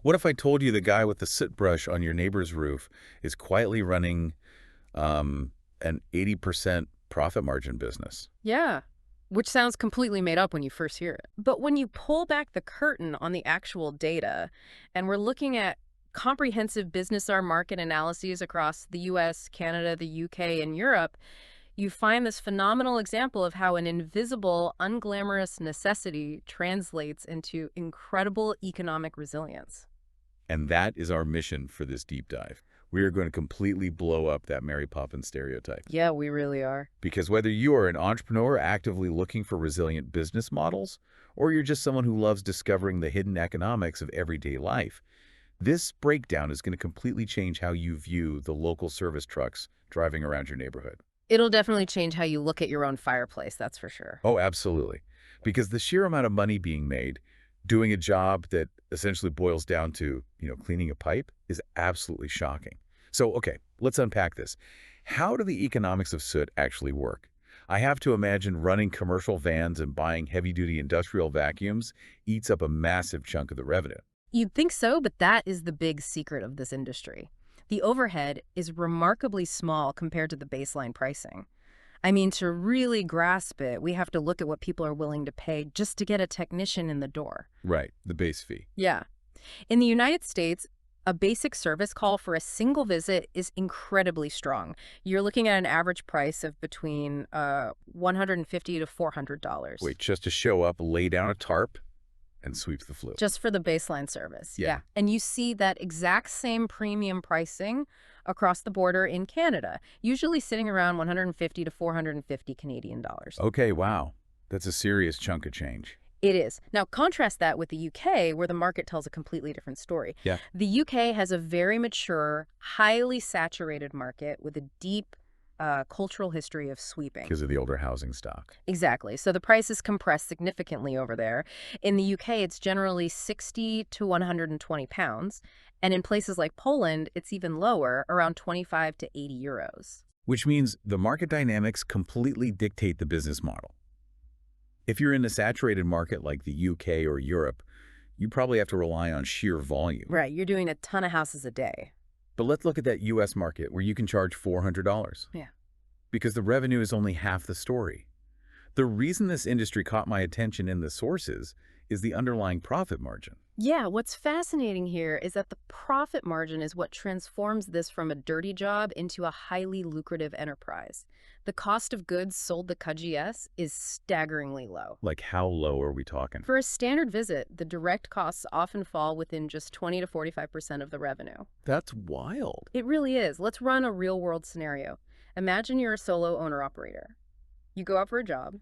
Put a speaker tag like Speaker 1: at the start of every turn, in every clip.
Speaker 1: What if I told you the guy with the soot brush on your neighbor's roof is quietly running an 80% profit margin business?
Speaker 2: Yeah, which sounds completely made up when you first hear it. But when you pull back the curtain on the actual data, and we're looking at comprehensive business arm market analyses across the US, Canada, the UK, and Europe, you find this phenomenal example of how an invisible, unglamorous necessity translates into incredible economic resilience.
Speaker 1: And that is our mission for this deep dive. We are going to completely blow up that Mary Poppins stereotype.
Speaker 2: Yeah, we really are.
Speaker 1: Because whether you are an entrepreneur actively looking for resilient business models, or you're just someone who loves discovering the hidden economics of everyday life, this breakdown is going to completely change how you view the local service trucks driving around your neighborhood.
Speaker 2: It'll definitely change how you look at your own fireplace, that's for sure.
Speaker 1: Oh, absolutely. Because the sheer amount of money being made doing a job that essentially boils down to, cleaning a pipe is absolutely shocking. So, okay, let's unpack this. How do the economics of soot actually work? I have to imagine running commercial vans and buying heavy-duty industrial vacuums eats up a massive chunk of the revenue.
Speaker 2: You'd think so, but that is the big secret of this industry. The overhead is remarkably small compared to the baseline pricing. I mean, to really grasp it, we have to look at what people are willing to pay just to get a technician in the door.
Speaker 1: Right, the base fee.
Speaker 2: Yeah. In the United States, a basic service call for a single visit is incredibly strong. You're looking at an average price of between $150 to $400.
Speaker 1: Wait, just to show up, lay down a tarp, and sweep the flue.
Speaker 2: Just for the baseline service.
Speaker 1: Yeah.
Speaker 2: And you see that exact same premium pricing across the border in Canada, usually sitting around 150 to 450 Canadian dollars.
Speaker 1: Okay, wow. That's a serious chunk of change.
Speaker 2: It is. Now, contrast that with the UK, where the market tells a completely different story.
Speaker 1: Yeah.
Speaker 2: The UK has a very mature, highly saturated market with a deep cultural history of sweeping.
Speaker 1: Because of the older housing stock.
Speaker 2: Exactly. So the price is compressed significantly over there. In the UK, it's generally 60 to 120 pounds. And in places like Poland, it's even lower, around 25 to 80 euros.
Speaker 1: Which means the market dynamics completely dictate the business model. If you're in a saturated market like the UK or Europe, you probably have to rely on sheer volume.
Speaker 2: Right. You're doing a ton of houses a day.
Speaker 1: But let's look at that US market where you can charge $400.
Speaker 2: Yeah.
Speaker 1: Because the revenue is only half the story. The reason this industry caught my attention in the sources is the underlying profit margin.
Speaker 2: Yeah, what's fascinating here is that the profit margin is what transforms this from a dirty job into a highly lucrative enterprise. The cost of goods sold to KGS is staggeringly low.
Speaker 1: Like how low are we talking?
Speaker 2: For a standard visit, the direct costs often fall within just 20 to 45% of the revenue.
Speaker 1: That's wild.
Speaker 2: It really is. Let's run a real-world scenario. Imagine you're a solo owner-operator. You go out for a job,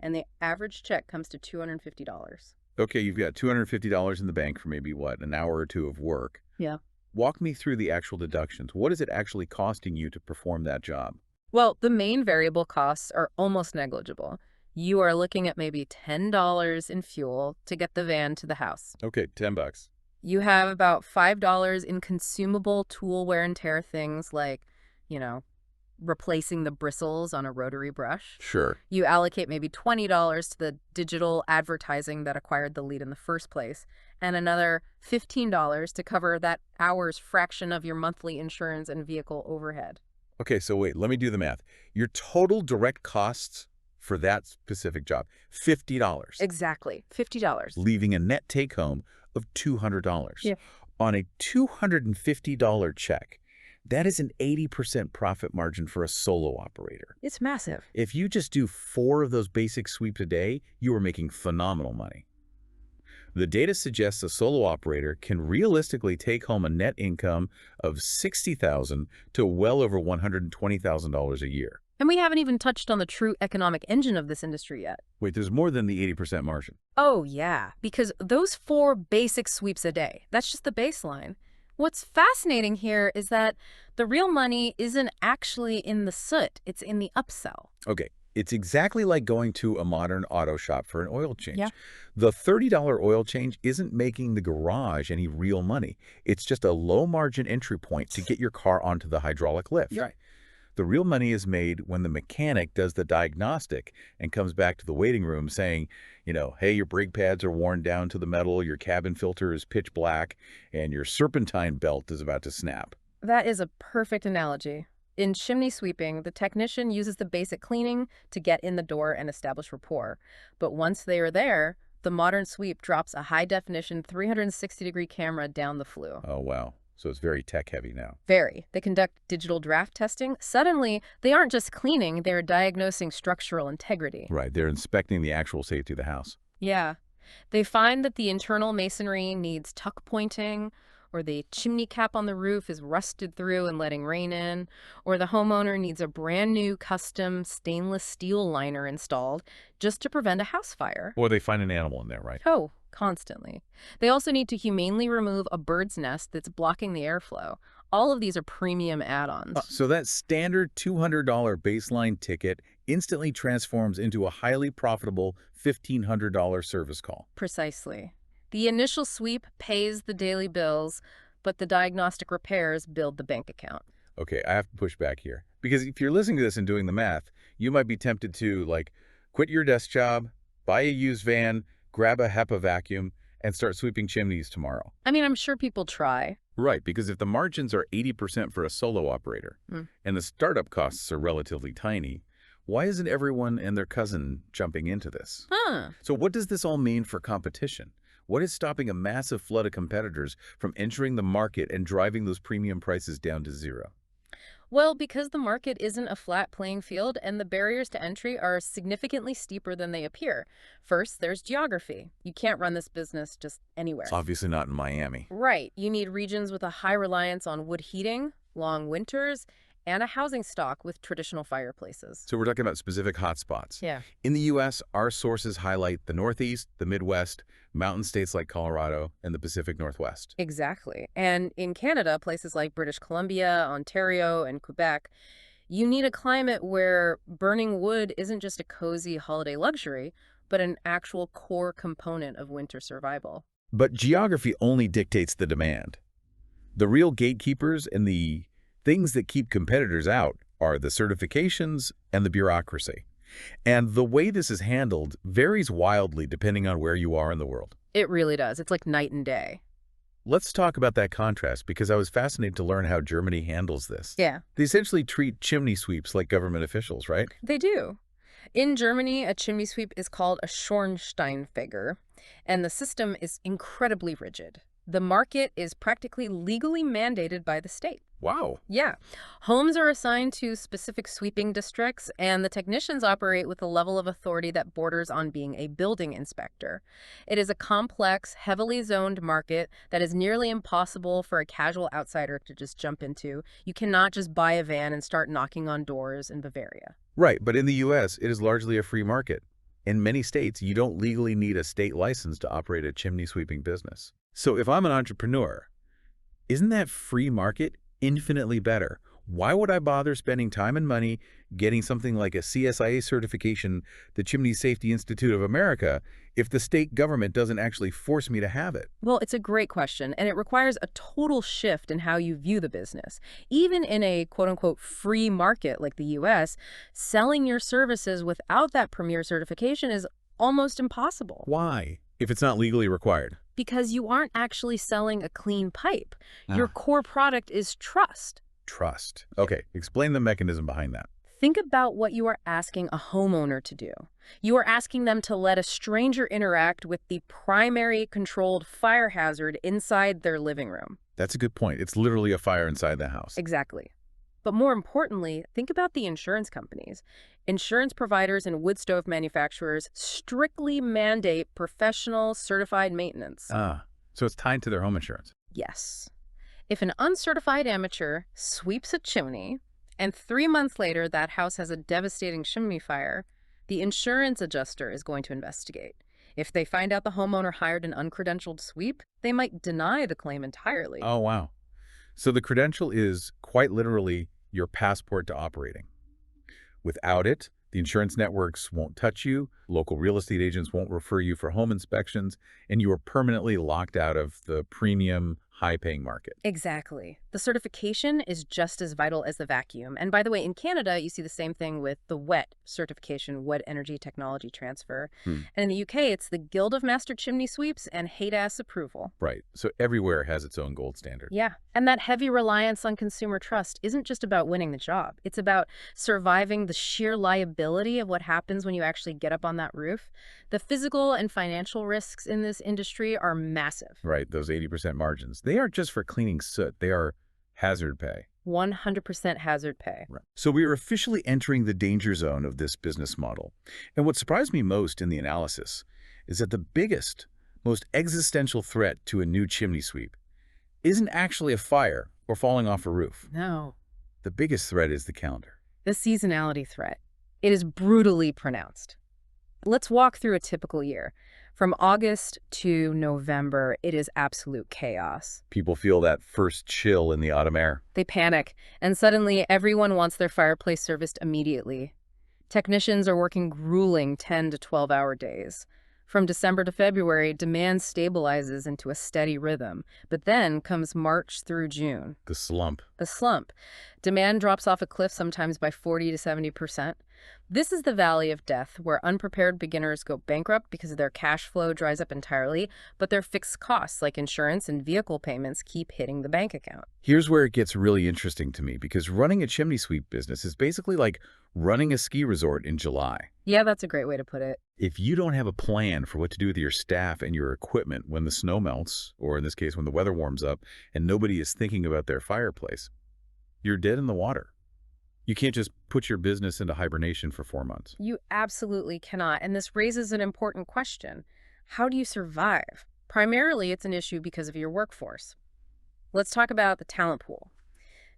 Speaker 2: and the average check comes to $250.
Speaker 1: Okay, you've got $250 in the bank for maybe, what, an hour or two of work.
Speaker 2: Yeah.
Speaker 1: Walk me through the actual deductions. What is it actually costing you to perform that job?
Speaker 2: Well, the main variable costs are almost negligible. You are looking at maybe $10 in fuel to get the van to the house.
Speaker 1: Okay, $10.
Speaker 2: You have about $5 in consumable tool wear and tear things like, replacing the bristles on a rotary brush.
Speaker 1: Sure.
Speaker 2: You allocate maybe $20 to the digital advertising that acquired the lead in the first place, and another $15 to cover that hour's fraction of your monthly insurance and vehicle overhead.
Speaker 1: Okay, so wait, let me do the math. Your total direct costs for that specific job, $50.
Speaker 2: Exactly, $50.
Speaker 1: Leaving a net take-home of $200.
Speaker 2: Yeah.
Speaker 1: On a $250 check, that is an 80% profit margin for a solo operator.
Speaker 2: It's massive.
Speaker 1: If you just do 4 of those basic sweeps a day, you are making phenomenal money. The data suggests a solo operator can realistically take home a net income of $60,000 to well over $120,000 a year.
Speaker 2: And we haven't even touched on the true economic engine of this industry yet.
Speaker 1: Wait, there's more than the 80% margin.
Speaker 2: Oh, yeah, because those 4 basic sweeps a day, that's just the baseline. What's fascinating here is that the real money isn't actually in the soot, it's in the upsell.
Speaker 1: Okay, it's exactly like going to a modern auto shop for an oil change.
Speaker 2: Yeah.
Speaker 1: The $30 oil change isn't making the garage any real money. It's just a low-margin entry point to get your car onto the hydraulic lift.
Speaker 2: Right.
Speaker 1: The real money is made when the mechanic does the diagnostic and comes back to the waiting room saying, hey, your brake pads are worn down to the metal, your cabin filter is pitch black, and your serpentine belt is about to snap.
Speaker 2: That is a perfect analogy. In chimney sweeping, the technician uses the basic cleaning to get in the door and establish rapport. But once they are there, the modern sweep drops a high-definition 360-degree camera down the flue.
Speaker 1: Oh, wow. So it's very tech-heavy now.
Speaker 2: Very. They conduct digital draft testing. Suddenly, they aren't just cleaning, they're diagnosing structural integrity.
Speaker 1: Right. They're inspecting the actual safety of the house.
Speaker 2: Yeah. They find that the internal masonry needs tuck pointing, or the chimney cap on the roof is rusted through and letting rain in, or the homeowner needs a brand new custom stainless steel liner installed just to prevent a house fire.
Speaker 1: Or they find an animal in there, right?
Speaker 2: Oh, constantly. They also need to humanely remove a bird's nest that's blocking the airflow. All of these are premium add-ons.
Speaker 1: So that standard $200 baseline ticket instantly transforms into a highly profitable $1,500 service call.
Speaker 2: Precisely. The initial sweep pays the daily bills, but the diagnostic repairs build the bank account.
Speaker 1: Okay, I have to push back here. Because if you're listening to this and doing the math, you might be tempted to, quit your desk job, buy a used van, grab a HEPA vacuum, and start sweeping chimneys tomorrow.
Speaker 2: I mean, I'm sure people try.
Speaker 1: Right, because if the margins are 80% for a solo operator, and the startup costs are relatively tiny, why isn't everyone and their cousin jumping into this? So what does this all mean for competition? What is stopping a massive flood of competitors from entering the market and driving those premium prices down to zero?
Speaker 2: Well, because the market isn't a flat playing field and the barriers to entry are significantly steeper than they appear. First, there's geography. You can't run this business just anywhere.
Speaker 1: It's obviously not in Miami.
Speaker 2: Right. You need regions with a high reliance on wood heating, long winters, and a housing stock with traditional fireplaces.
Speaker 1: So we're talking about specific hotspots.
Speaker 2: Yeah.
Speaker 1: In the U.S., our sources highlight the Northeast, the Midwest, mountain states like Colorado, and the Pacific Northwest.
Speaker 2: Exactly. And in Canada, places like British Columbia, Ontario, and Quebec, you need a climate where burning wood isn't just a cozy holiday luxury, but an actual core component of winter survival.
Speaker 1: But geography only dictates the demand. The real gatekeepers and the things that keep competitors out are the certifications and the bureaucracy. And the way this is handled varies wildly depending on where you are in the world.
Speaker 2: It really does. It's like night and day.
Speaker 1: Let's talk about that contrast because I was fascinated to learn how Germany handles this.
Speaker 2: Yeah.
Speaker 1: They essentially treat chimney sweeps like government officials, right?
Speaker 2: They do. In Germany, a chimney sweep is called a Schornsteinfeger, and the system is incredibly rigid. The market is practically legally mandated by the state.
Speaker 1: Wow.
Speaker 2: Yeah. Homes are assigned to specific sweeping districts, and the technicians operate with a level of authority that borders on being a building inspector. It is a complex, heavily zoned market that is nearly impossible for a casual outsider to just jump into. You cannot just buy a van and start knocking on doors in Bavaria.
Speaker 1: Right, but in the U.S., it is largely a free market. In many states, you don't legally need a state license to operate a chimney sweeping business. So if I'm an entrepreneur, isn't that free market infinitely better? Why would I bother spending time and money getting something like a CSIA certification, the Chimney Safety Institute of America, if the state government doesn't actually force me to have it?
Speaker 2: Well, it's a great question, and it requires a total shift in how you view the business. Even in a quote-unquote free market like the U.S., selling your services without that premier certification is almost impossible.
Speaker 1: Why, if it's not legally required?
Speaker 2: Because you aren't actually selling a clean pipe. Your core product is trust.
Speaker 1: Trust. Okay, explain the mechanism behind that.
Speaker 2: Think about what you are asking a homeowner to do. You are asking them to let a stranger interact with the primary controlled fire hazard inside their living room.
Speaker 1: That's a good point. It's literally a fire inside the house.
Speaker 2: Exactly. But more importantly, think about the insurance companies. Insurance providers and wood stove manufacturers strictly mandate professional certified maintenance.
Speaker 1: So it's tied to their home insurance.
Speaker 2: Yes. If an uncertified amateur sweeps a chimney, and 3 months later that house has a devastating chimney fire, the insurance adjuster is going to investigate. If they find out the homeowner hired an uncredentialed sweep, they might deny the claim entirely.
Speaker 1: Oh, wow. So the credential is quite literally your passport to operating. Without it, the insurance networks won't touch you, local real estate agents won't refer you for home inspections, and you are permanently locked out of the premium, high-paying market.
Speaker 2: Exactly. The certification is just as vital as the vacuum. And by the way, in Canada, you see the same thing with the WET certification, Wet Energy Technology Transfer.
Speaker 1: Hmm.
Speaker 2: And in the UK, it's the Guild of Master Chimney Sweeps and HADAS approval.
Speaker 1: Right. So everywhere has its own gold standard.
Speaker 2: Yeah. And that heavy reliance on consumer trust isn't just about winning the job. It's about surviving the sheer liability of what happens when you actually get up on that roof. The physical and financial risks in this industry are massive.
Speaker 1: Right. Those 80% margins. They aren't just for cleaning soot. They are hazard pay.
Speaker 2: 100% hazard pay.
Speaker 1: Right. So we are officially entering the danger zone of this business model. And what surprised me most in the analysis is that the biggest, most existential threat to a new chimney sweep isn't actually a fire or falling off a roof.
Speaker 2: No.
Speaker 1: The biggest threat is the calendar.
Speaker 2: The seasonality threat. It is brutally pronounced. Let's walk through a typical year. From August to November, it is absolute chaos.
Speaker 1: People feel that first chill in the autumn air.
Speaker 2: They panic, and suddenly everyone wants their fireplace serviced immediately. Technicians are working grueling 10 to 12-hour days. From December to February, demand stabilizes into a steady rhythm, but then comes March through June.
Speaker 1: The slump.
Speaker 2: The slump. Demand drops off a cliff sometimes by 40 to 70%. This is the valley of death, where unprepared beginners go bankrupt because their cash flow dries up entirely, but their fixed costs like insurance and vehicle payments keep hitting the bank account.
Speaker 1: Here's where it gets really interesting to me, because running a chimney sweep business is basically like running a ski resort in July.
Speaker 2: Yeah, that's a great way to put it.
Speaker 1: If you don't have a plan for what to do with your staff and your equipment when the snow melts, or in this case, when the weather warms up, and nobody is thinking about their fireplace, you're dead in the water. You can't just put your business into hibernation for 4 months.
Speaker 2: You absolutely cannot, and this raises an important question. How do you survive? Primarily, it's an issue because of your workforce. Let's talk about the talent pool.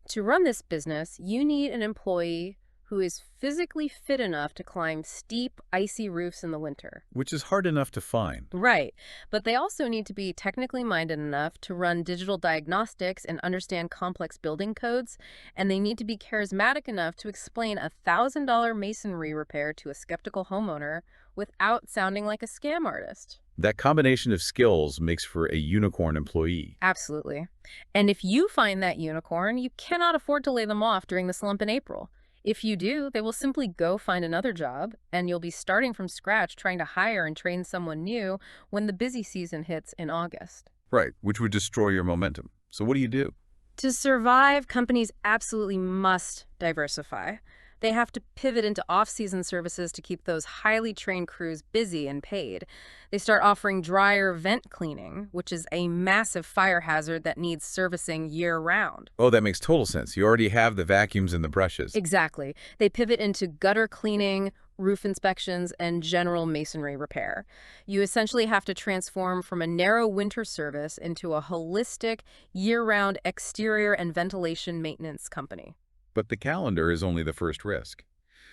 Speaker 2: To run this business, you need an employee who is physically fit enough to climb steep, icy roofs in the winter.
Speaker 1: Which is hard enough to find.
Speaker 2: Right, but they also need to be technically minded enough to run digital diagnostics and understand complex building codes, and they need to be charismatic enough to explain a $1,000 masonry repair to a skeptical homeowner without sounding like a scam artist.
Speaker 1: That combination of skills makes for a unicorn employee.
Speaker 2: Absolutely. And if you find that unicorn, you cannot afford to lay them off during the slump in April. If you do, they will simply go find another job, and you'll be starting from scratch trying to hire and train someone new when the busy season hits in August.
Speaker 1: Right, which would destroy your momentum. So what do you do?
Speaker 2: To survive, companies absolutely must diversify. They have to pivot into off-season services to keep those highly trained crews busy and paid. They start offering dryer vent cleaning, which is a massive fire hazard that needs servicing year-round.
Speaker 1: Oh, that makes total sense. You already have the vacuums and the brushes.
Speaker 2: Exactly. They pivot into gutter cleaning, roof inspections, and general masonry repair. You essentially have to transform from a narrow winter service into a holistic, year-round exterior and ventilation maintenance company.
Speaker 1: But the calendar is only the first risk.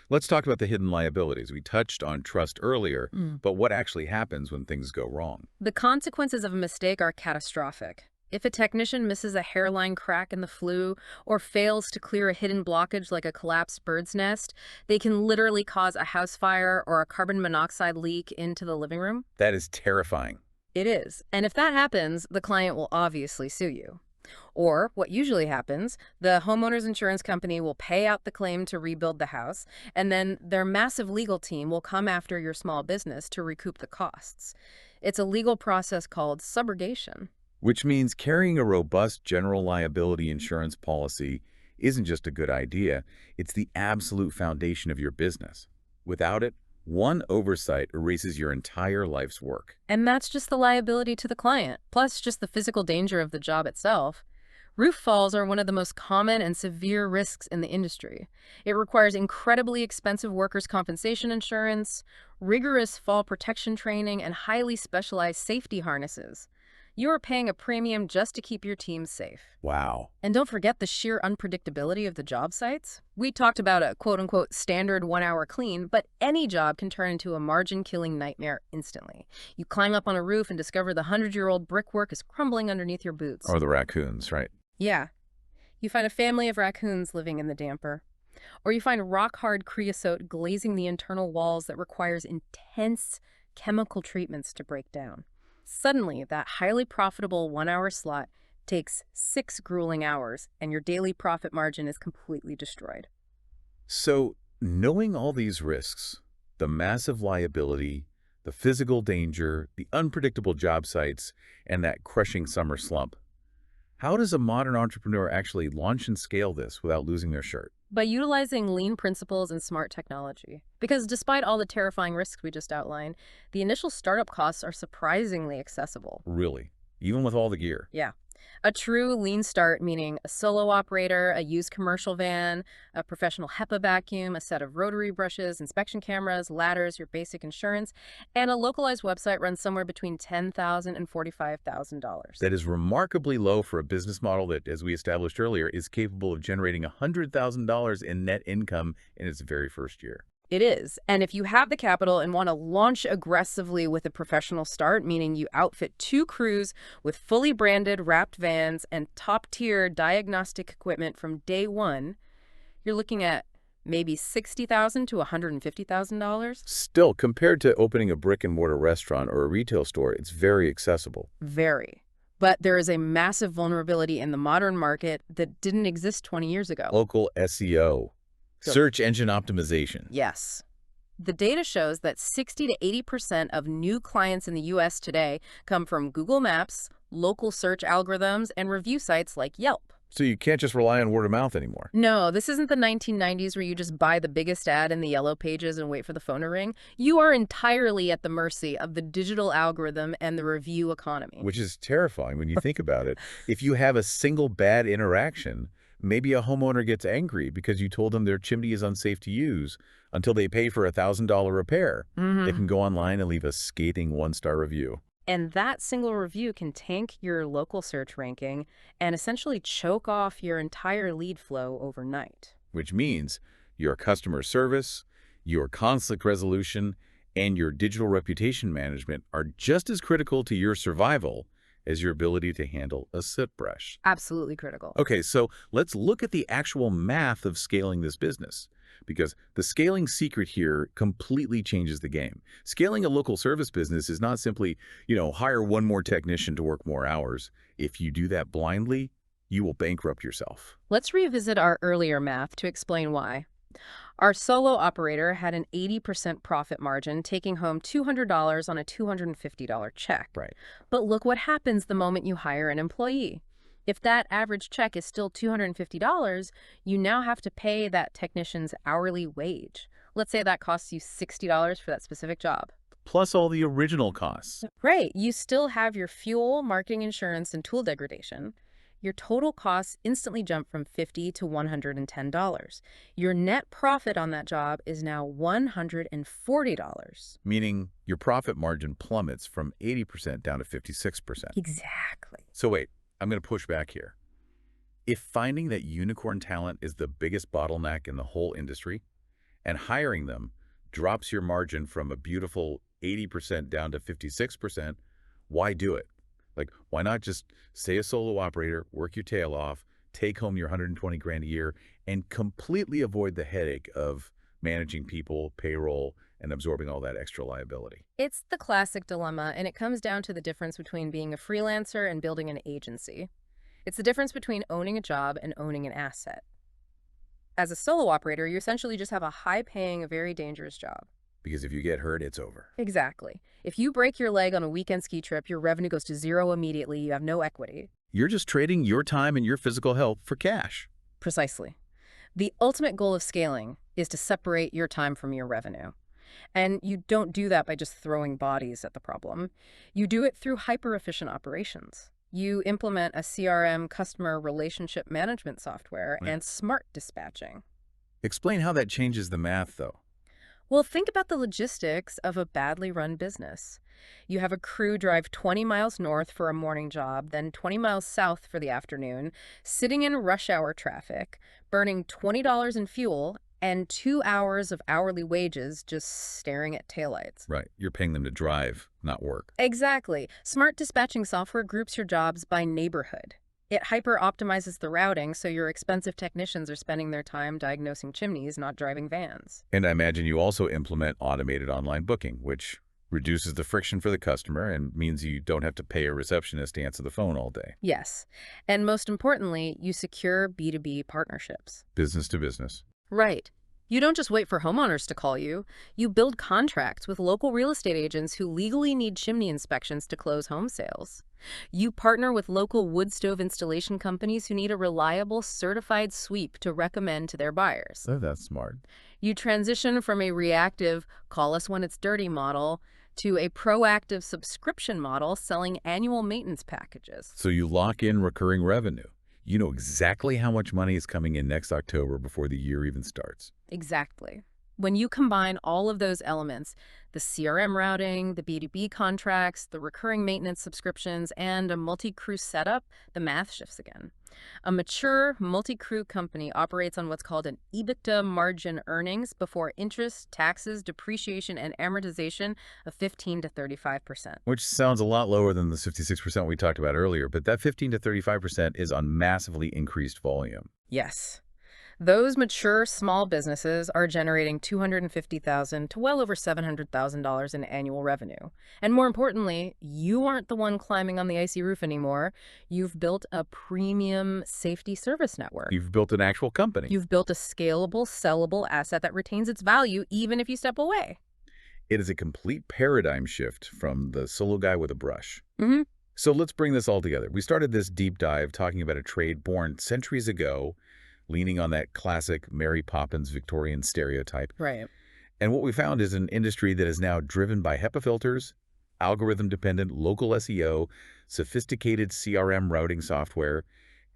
Speaker 1: Let's talk about the hidden liabilities. We touched on trust earlier, but what actually happens when things go wrong?
Speaker 2: The consequences of a mistake are catastrophic. If a technician misses a hairline crack in the flue or fails to clear a hidden blockage like a collapsed bird's nest, they can literally cause a house fire or a carbon monoxide leak into the living room.
Speaker 1: That is terrifying.
Speaker 2: It is. And if that happens, the client will obviously sue you. Or, what usually happens, the homeowner's insurance company will pay out the claim to rebuild the house, and then their massive legal team will come after your small business to recoup the costs. It's a legal process called subrogation.
Speaker 1: Which means carrying a robust general liability insurance policy isn't just a good idea, it's the absolute foundation of your business. Without it, one oversight erases your entire life's work.
Speaker 2: And that's just the liability to the client, plus just the physical danger of the job itself. Roof falls are one of the most common and severe risks in the industry. It requires incredibly expensive workers' compensation insurance, rigorous fall protection training, and highly specialized safety harnesses. You are paying a premium just to keep your team safe.
Speaker 1: Wow.
Speaker 2: And don't forget the sheer unpredictability of the job sites. We talked about a quote-unquote standard 1-hour clean, but any job can turn into a margin-killing nightmare instantly. You climb up on a roof and discover the 100-year-old brickwork is crumbling underneath your boots.
Speaker 1: Or the raccoons, right?
Speaker 2: Yeah. You find a family of raccoons living in the damper. Or you find rock-hard creosote glazing the internal walls that requires intense chemical treatments to break down. Suddenly, that highly profitable 1-hour slot Takes 6 grueling hours, and your daily profit margin is completely destroyed.
Speaker 1: So, knowing all these risks, the massive liability, the physical danger, the unpredictable job sites, and that crushing summer slump, how does a modern entrepreneur actually launch and scale this without losing their shirt?
Speaker 2: By utilizing lean principles and smart technology. Because despite all the terrifying risks we just outlined, the initial startup costs are surprisingly accessible.
Speaker 1: Really? Even with all the gear?
Speaker 2: Yeah. A true lean start, meaning a solo operator, a used commercial van, a professional HEPA vacuum, a set of rotary brushes, inspection cameras, ladders, your basic insurance, and a localized website runs somewhere between $10,000 and $45,000.
Speaker 1: That is remarkably low for a business model that, as we established earlier, is capable of generating $100,000 in net income in its very first year.
Speaker 2: It is. And if you have the capital and want to launch aggressively with a professional start, meaning you outfit 2 crews with fully branded wrapped vans and top-tier diagnostic equipment from day one, you're looking at maybe $60,000 to $150,000.
Speaker 1: Still, compared to opening a brick-and-mortar restaurant or a retail store, it's very accessible.
Speaker 2: Very. But there is a massive vulnerability in the modern market that didn't exist 20 years ago.
Speaker 1: Local SEO,
Speaker 2: So-
Speaker 1: search engine optimization.
Speaker 2: Yes. The data shows that 60 to 80% of new clients in the US today come from Google Maps, local search algorithms, and review sites like Yelp.
Speaker 1: So you can't just rely on word of mouth anymore.
Speaker 2: No, this isn't the 1990s where you just buy the biggest ad in the yellow pages and wait for the phone to ring. You are entirely at the mercy of the digital algorithm and the review economy.
Speaker 1: Which is terrifying when you think about it. If you have a single bad interaction, maybe a homeowner gets angry because you told them their chimney is unsafe to use until they pay for a $1,000 repair. They can go online and leave a scathing 1-star review.
Speaker 2: And that single review can tank your local search ranking and essentially choke off your entire lead flow overnight.
Speaker 1: Which means your customer service, your conflict resolution, and your digital reputation management are just as critical to your survival as your ability to handle a soot brush.
Speaker 2: Absolutely critical.
Speaker 1: Okay, so let's look at the actual math of scaling this business, because the scaling secret here completely changes the game. Scaling a local service business is not simply, hire one more technician to work more hours. If you do that blindly, you will bankrupt yourself.
Speaker 2: Let's revisit our earlier math to explain why. Our solo operator had an 80% profit margin, taking home $200 on a $250 check.
Speaker 1: Right.
Speaker 2: But look what happens the moment you hire an employee. If that average check is still $250, you now have to pay that technician's hourly wage. Let's say that costs you $60 for that specific job.
Speaker 1: Plus all the original costs.
Speaker 2: Right. You still have your fuel, marketing, insurance, and tool degradation. Your total costs instantly jump from $50 to $110. Your net profit on that job is now $140.
Speaker 1: Meaning your profit margin plummets from 80% down to 56%.
Speaker 2: Exactly.
Speaker 1: So wait, I'm going to push back here. If finding that unicorn talent is the biggest bottleneck in the whole industry, and hiring them drops your margin from a beautiful 80% down to 56%, why do it? Why not just stay a solo operator, work your tail off, take home your 120 grand a year, and completely avoid the headache of managing people, payroll, and absorbing all that extra liability?
Speaker 2: It's the classic dilemma, and it comes down to the difference between being a freelancer and building an agency. It's the difference between owning a job and owning an asset. As a solo operator, you essentially just have a high-paying, very dangerous job.
Speaker 1: Because if you get hurt, it's over.
Speaker 2: Exactly. If you break your leg on a weekend ski trip, your revenue goes to zero immediately. You have no equity.
Speaker 1: You're just trading your time and your physical health for cash.
Speaker 2: Precisely. The ultimate goal of scaling is to separate your time from your revenue. And you don't do that by just throwing bodies at the problem. You do it through hyper-efficient operations. You implement a CRM, customer relationship management software, and smart dispatching.
Speaker 1: Explain how that changes the math, though.
Speaker 2: Well, think about the logistics of a badly run business. You have a crew drive 20 miles north for a morning job, then 20 miles south for the afternoon, sitting in rush hour traffic, burning $20 in fuel, and 2 hours of hourly wages just staring at taillights.
Speaker 1: Right. You're paying them to drive, not work.
Speaker 2: Exactly. Smart dispatching software groups your jobs by neighborhood. It hyper-optimizes the routing so your expensive technicians are spending their time diagnosing chimneys, not driving vans.
Speaker 1: And I imagine you also implement automated online booking, which Reduces the friction for the customer and means you don't have to pay a receptionist to answer the phone all day.
Speaker 2: Yes. And most importantly, you secure B2B partnerships.
Speaker 1: Business to business.
Speaker 2: Right. You don't just wait for homeowners to call you. You build contracts with local real estate agents who legally need chimney inspections to close home sales. You partner with local wood stove installation companies who need a reliable, certified sweep to recommend to their buyers.
Speaker 1: Oh, that's smart.
Speaker 2: You transition from a reactive, call us when it's dirty model to a proactive subscription model selling annual maintenance packages.
Speaker 1: So you lock in recurring revenue. You know exactly how much money is coming in next October before the year even starts.
Speaker 2: Exactly. When you combine all of those elements, the CRM routing, the B2B contracts, the recurring maintenance subscriptions, and a multi-crew setup, the math shifts again. A mature multi-crew company operates on what's called an EBITDA margin earnings before interest, taxes, depreciation, and amortization of 15 to 35%.
Speaker 1: Which sounds a lot lower than the 56% we talked about earlier, but that 15 to 35% is on massively increased volume.
Speaker 2: Yes. Those mature small businesses are generating $250,000 to well over $700,000 in annual revenue. And more importantly, you aren't the one climbing on the icy roof anymore. You've built a premium safety service network.
Speaker 1: You've built an actual company.
Speaker 2: You've built a scalable, sellable asset that retains its value even if you step away.
Speaker 1: It is a complete paradigm shift from the solo guy with a brush.
Speaker 2: Mm-hmm.
Speaker 1: So let's bring this all together. We started this deep dive talking about a trade born centuries ago, leaning on that classic Mary Poppins Victorian stereotype.
Speaker 2: Right.
Speaker 1: And what we found is an industry that is now driven by HEPA filters, algorithm-dependent local SEO, sophisticated CRM routing software,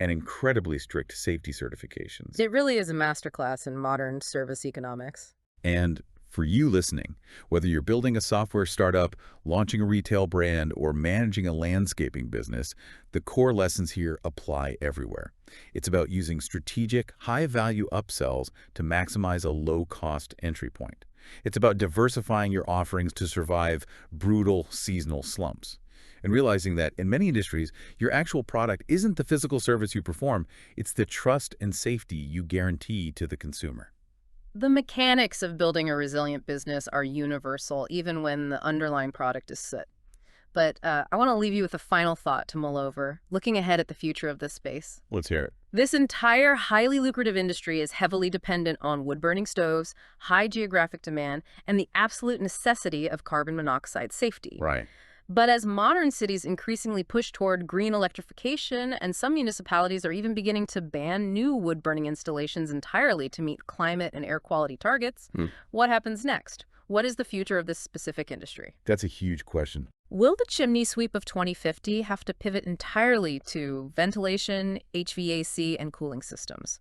Speaker 1: and incredibly strict safety certifications.
Speaker 2: It really is a masterclass in modern service economics.
Speaker 1: And for you listening, whether you're building a software startup, launching a retail brand, or managing a landscaping business, the core lessons here apply everywhere. It's about using strategic, high-value upsells to maximize a low-cost entry point. It's about diversifying your offerings to survive brutal seasonal slumps. And realizing that in many industries, your actual product isn't the physical service you perform, it's the trust and safety you guarantee to the consumer.
Speaker 2: The mechanics of building a resilient business are universal, even when the underlying product is soot. But I want to leave you with a final thought to mull over, looking ahead at the future of this space.
Speaker 1: Let's hear it.
Speaker 2: This entire highly lucrative industry is heavily dependent on wood-burning stoves, high geographic demand, and the absolute necessity of carbon monoxide safety.
Speaker 1: Right.
Speaker 2: But as modern cities increasingly push toward green electrification, and some municipalities are even beginning to ban new wood-burning installations entirely to meet climate and air quality targets, what happens next? What is the future of this specific industry?
Speaker 1: That's a huge question.
Speaker 2: Will the chimney sweep of 2050 have to pivot entirely to ventilation, HVAC, and cooling systems?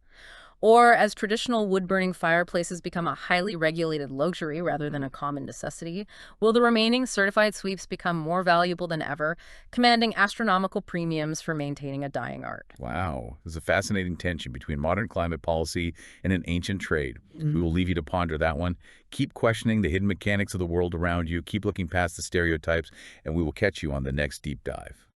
Speaker 2: Or as traditional wood-burning fireplaces become a highly regulated luxury rather than a common necessity, will the remaining certified sweeps become more valuable than ever, commanding astronomical premiums for maintaining a dying art?
Speaker 1: Wow. There's a fascinating tension between modern climate policy and an ancient trade. We will leave you to ponder that one. Keep questioning the hidden mechanics of the world around you. Keep looking past the stereotypes, and we will catch you on the next deep dive.